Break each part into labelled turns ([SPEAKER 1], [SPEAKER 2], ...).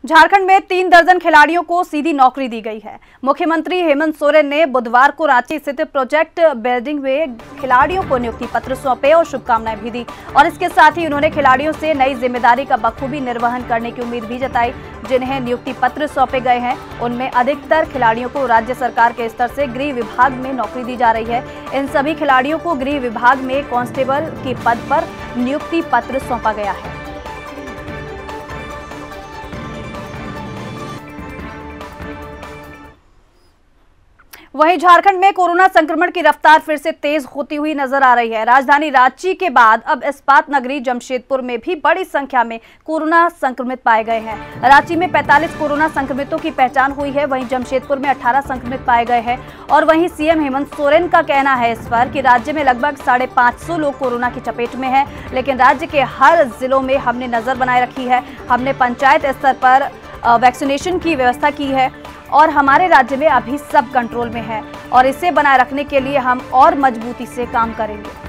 [SPEAKER 1] झारखंड में 3 दर्जन खिलाड़ियों को सीधी नौकरी दी गई है। मुख्यमंत्री हेमंत सोरेन ने बुधवार को रांची स्थित प्रोजेक्ट बिल्डिंग में खिलाड़ियों को नियुक्ति पत्र सौंपे और शुभकामनाएं भी दी और इसके साथ ही उन्होंने खिलाड़ियों से नई जिम्मेदारी का बखूबी निर्वहन करने की उम्मीद भी जताई। जिन्हें नियुक्ति पत्र सौंपे गए हैं उनमें अधिकतर खिलाड़ियों को राज्य सरकार के स्तर से गृह विभाग में नौकरी दी जा रही है। इन सभी खिलाड़ियों को गृह विभाग में कांस्टेबल के पद पर नियुक्ति पत्र सौंपा गया है। वहीं झारखंड में कोरोना संक्रमण की रफ्तार फिर से तेज होती हुई नजर आ रही है। राजधानी रांची के बाद अब इस्पात नगरी जमशेदपुर में भी बड़ी संख्या में कोरोना संक्रमित पाए गए हैं। रांची में 45 कोरोना संक्रमितों की पहचान हुई है, वहीं जमशेदपुर में 18 संक्रमित पाए गए हैं। और वहीं सीएम हेमंत सोरेन का कहना है इस पर कि राज्य में लगभग 550 लोग कोरोना की चपेट में हैं, लेकिन राज्य के हर जिलों में हमने नजर बनाए रखी है। हमने पंचायत स्तर पर वैक्सीनेशन की व्यवस्था की है और हमारे राज्य में अभी सब कंट्रोल में है और इसे बनाए रखने के लिए हम और मजबूती से काम करेंगे।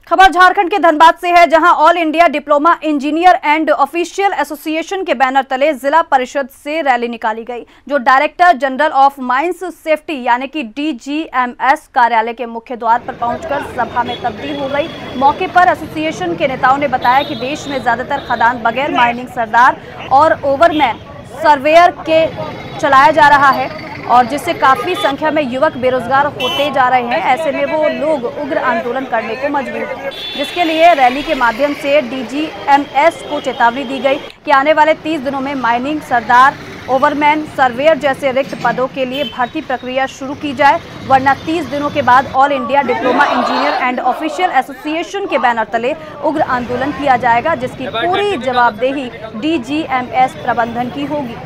[SPEAKER 1] खबर झारखंड के धनबाद से है, जहां all India diploma engineer and official association के बैनर तले जिला परिषद से रैली निकाली गई, जो director general of mines safety यानी कि डीजीएमएस कार्यालय के मुख्य द्वार पर पहुंचकर सभा में तब्दील हो गई। मौके पर एसोसिएशन के नेताओं ने बताया कि देश में ज्यादातर खदान बगैर माइनिंग सरदार और ओवरमैन सर्वेयर के चलाया जा रहा है और जिससे काफी संख्या में युवक बेरोजगार होते जा रहे हैं। ऐसे में वो लोग उग्र आंदोलन करने को मजबूर हैं, जिसके लिए रैली के माध्यम से डीजीएमएस को चेतावनी दी गई कि आने वाले 30 दिनों में माइनिंग सरदार, ओवरमैन, सर्वेयर जैसे रिक्त पदों के लिए भर्ती प्रक्रिया शुरू की जाए, वरना 30 दिनों के बाद all India diploma engineer and official association के बैनर तले उग्र आंदोलन किया जाएगा, जिसकी पूरी जवाबदेही डीजीएमएस प्रबंधन की होगी।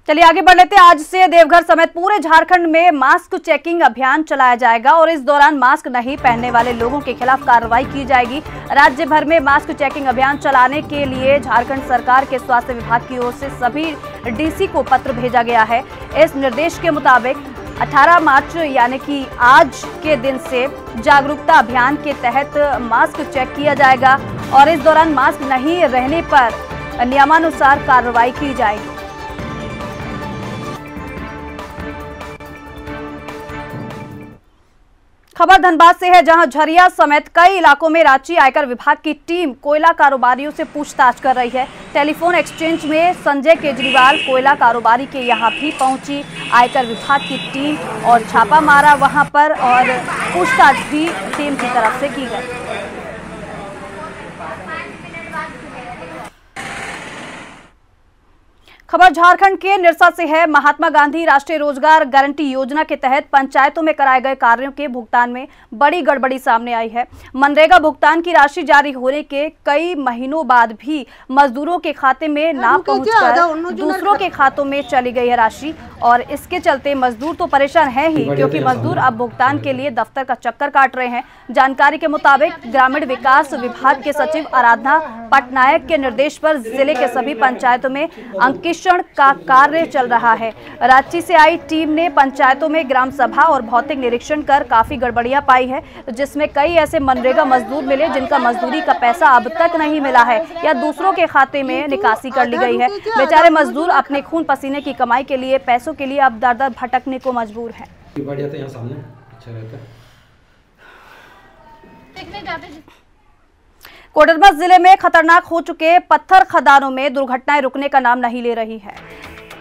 [SPEAKER 1] चलिए आगे बढ़ लेते हैं। आज से देवघर समेत पूरे झारखंड में मास्क चेकिंग अभियान चलाया जाएगा और इस दौरान मास्क नहीं पहनने वाले लोगों के खिलाफ कार्रवाई की जाएगी। राज्य भर में मास्क चेकिंग अभियान चलाने के लिए झारखंड सरकार के स्वास्थ्य विभाग की ओर से सभी डीसी को पत्र भेजा गया है। इस निर्देश के मुताबिक 18 मार्च यानी कि आज के दिन से जागरूकता अभियान के तहत मास्क चेक किया जाएगा और इस दौरान मास्क नहीं रहने पर नियमानुसार कार्रवाई की जाएगी। खबर धनबाद से है, जहां झरिया समेत कई इलाकों में रांची आयकर विभाग की टीम कोयला कारोबारियों से पूछताछ कर रही है। टेलीफोन एक्सचेंज में संजय केजरीवाल कोयला कारोबारी के यहां भी पहुंची आयकर विभाग की टीम और छापा मारा वहां पर और पूछताछ भी टीम की तरफ से की गई। खबर झारखंड के निरसा से है। महात्मा गांधी राष्ट्रीय रोजगार गारंटी योजना के तहत पंचायतों में कराए गए कार्यों के भुगतान में बड़ी गड़बड़ी सामने आई है। मनरेगा भुगतान की राशि जारी होने के कई महीनों बाद भी मजदूरों के खाते में ना पहुंचकर दूसरों के खातों में चली गई है राशि और इसके चलते मजदूर तो परेशान है ही, क्योंकि मजदूर अब भुगतान के लिए दफ्तर का चक्कर काट रहे हैं। जानकारी के मुताबिक ग्रामीण विकास विभाग के सचिव आराधना पटनायक के निर्देश पर जिले के सभी पंचायतों में अंकेक्षण का कार्य चल रहा है। रांची से आई टीम ने पंचायतों में ग्राम सभा और भौतिक निरीक्षण कर काफी गड़बड़ियां पाई है, जिसमें कई ऐसे मनरेगा मजदूर मिले जिनका मजदूरी का पैसा अब तक नहीं मिला है या दूसरों के खाते में निकासी कर ली गई है। बेचारे मजदूर अपने खून पसीने की कमाई के लिए, पैसों के लिए अब दर दर भटकने को मजबूर है। कोडरमा जिले में खतरनाक हो चुके पत्थर खदानों में दुर्घटनाएं रुकने का नाम नहीं ले रही है।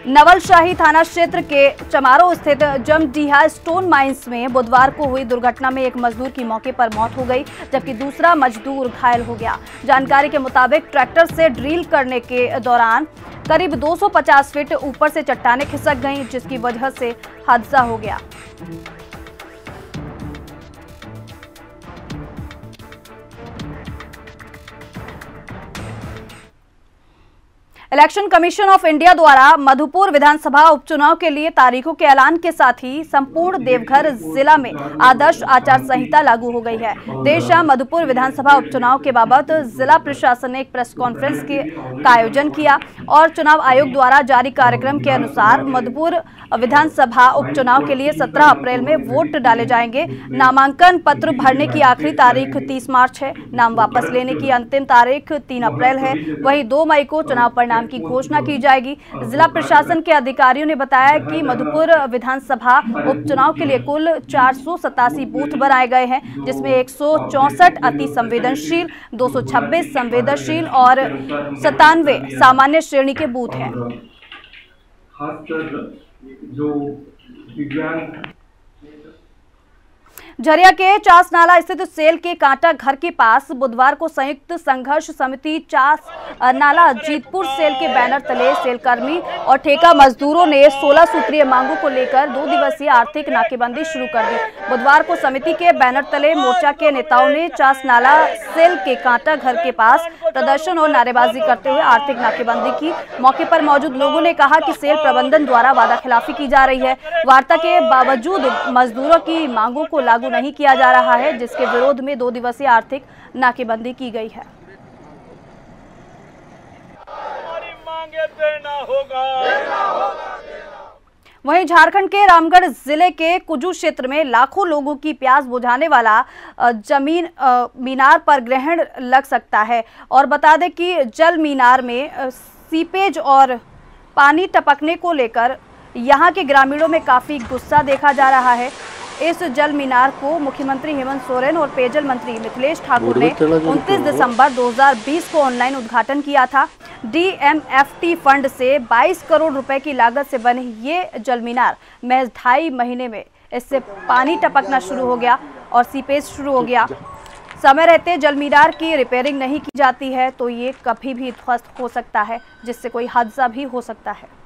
[SPEAKER 1] नवलशाही थाना क्षेत्र के चमारो स्थित जमडीहा स्टोन माइंस में बुधवार को हुई दुर्घटना में एक मजदूर की मौके पर मौत हो गई, जबकि दूसरा मजदूर घायल हो गया। जानकारी के मुताबिक ट्रैक्टर से ड्रिल करने के दौरान करीब 250 फीट ऊपर से चट्टानें खिसक गईं, जिसकी वजह से हादसा हो गया। इलेक्शन कमीशन ऑफ इंडिया द्वारा मधुपुर विधानसभा उपचुनाव के लिए तारीखों के ऐलान के साथ ही संपूर्ण देवघर जिला में आदर्श आचार संहिता लागू हो गई है। देर शाम मधुपुर विधानसभा उपचुनाव के बाबत जिला प्रशासन ने एक प्रेस कॉन्फ्रेंस का आयोजन किया और चुनाव आयोग द्वारा जारी कार्यक्रम के अनुसार मधुपुर विधानसभा उपचुनाव के लिए 17 अप्रैल में वोट डाले जाएंगे। नामांकन पत्र भरने की आखिरी तारीख 30 मार्च है। नाम वापस लेने की अंतिम तारीख 3 अप्रैल है। वहीं 2 मई को चुनाव परिणाम की घोषणा की जाएगी। जिला प्रशासन के अधिकारियों ने बताया कि मधुपुर विधानसभा उपचुनाव के लिए कुल 487 बूथ बनाए गए हैं, जिसमें 164 अति संवेदनशील, 226 संवेदनशील और 97 सामान्य श्रेणी के बूथ हैं।
[SPEAKER 2] जो दिव्यांग
[SPEAKER 1] झरिया के चास नाला स्थित सेल के कांटा घर के पास बुधवार को संयुक्त संघर्ष समिति चास नाला जीतपुर सेल के बैनर तले सेल कर्मी और ठेका मजदूरों ने 16 सूत्रीय मांगों को लेकर 2 दिवसीय आर्थिक नाकेबंदी शुरू कर दी। बुधवार को समिति के बैनर तले मोर्चा के नेताओं ने चास नाला सेल के कांटा घर के पास प्रदर्शन और नारेबाजी करते हुए आर्थिक नाकेबंदी की। मौके पर मौजूद लोगों ने कहा कि सेल प्रबंधन द्वारा वादा खिलाफी की जा रही है। वार्ता के बावजूद मजदूरों की मांगों को लागू नहीं किया जा रहा है, जिसके विरोध में 2 दिवसीय आर्थिक नाकेबंदी की गई है। वहीं झारखंड के रामगढ़ जिले के कुजू क्षेत्र में लाखों लोगों की प्यास बुझाने वाला जमीन मीनार पर ग्रहण लग सकता है। और बता दें कि जल मीनार में सीपेज और पानी टपकने को लेकर यहां के ग्रामीणों में काफी गुस्सा देखा जा रहा है। इस जल मीनार को मुख्यमंत्री हेमंत सोरेन और पेयजल मंत्री मिथिलेश ठाकुर ने 29 दिसंबर 2020 को ऑनलाइन उद्घाटन किया था। DMFT फंड से 22 करोड़ रुपए की लागत से बने ये जल मीनार महज 2.5 महीने में इससे पानी टपकना शुरू हो गया और सीपेज शुरू हो गया। समय रहते जल मीनार की रिपेयरिंग नहीं की जाती है तो ये कभी भी ध्वस्त हो सकता है, जिससे कोई हादसा भी हो सकता है।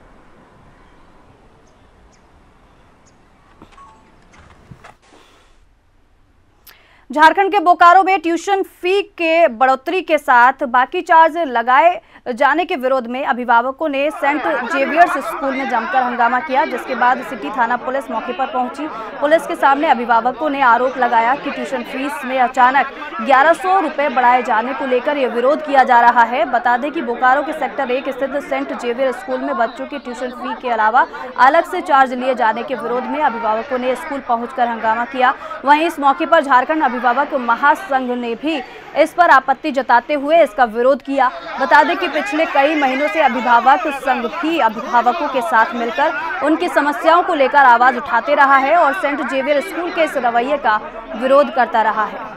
[SPEAKER 1] झारखंड के बोकारो में ट्यूशन फी के बढ़ोतरी के साथ बाकी चार्ज लगाए जाने के विरोध में अभिभावकों ने सेंट जेवियर्स स्कूल में जमकर हंगामा किया, जिसके बाद सिटी थाना पुलिस मौके पर पहुंची। पुलिस के सामने अभिभावकों ने आरोप लगाया कि ट्यूशन फीस में अचानक 1100 रुपए बढ़ाए जाने को लेकर यह विरोध किया जा रहा है। बता दें कि बोकारो के सेक्टर 1 स्थित सेंट जेवियर स्कूल में बच्चों की ट्यूशन फी के अलावा अलग से चार्ज लिए जाने के विरोध में अभिभावकों ने स्कूल पहुंचकर हंगामा किया। वहीं इस मौके पर झारखंड अभिभावक महासंघ ने भी इस पर आपत्ति जताते हुए इसका विरोध किया। बता दें कि पिछले कई महीनों से अभिभावक संघ भी अभिभावकों के साथ मिलकर उनकी समस्याओं को लेकर आवाज उठाते रहा है और सेंट जेवियर स्कूल के इस रवैये का विरोध करता रहा है।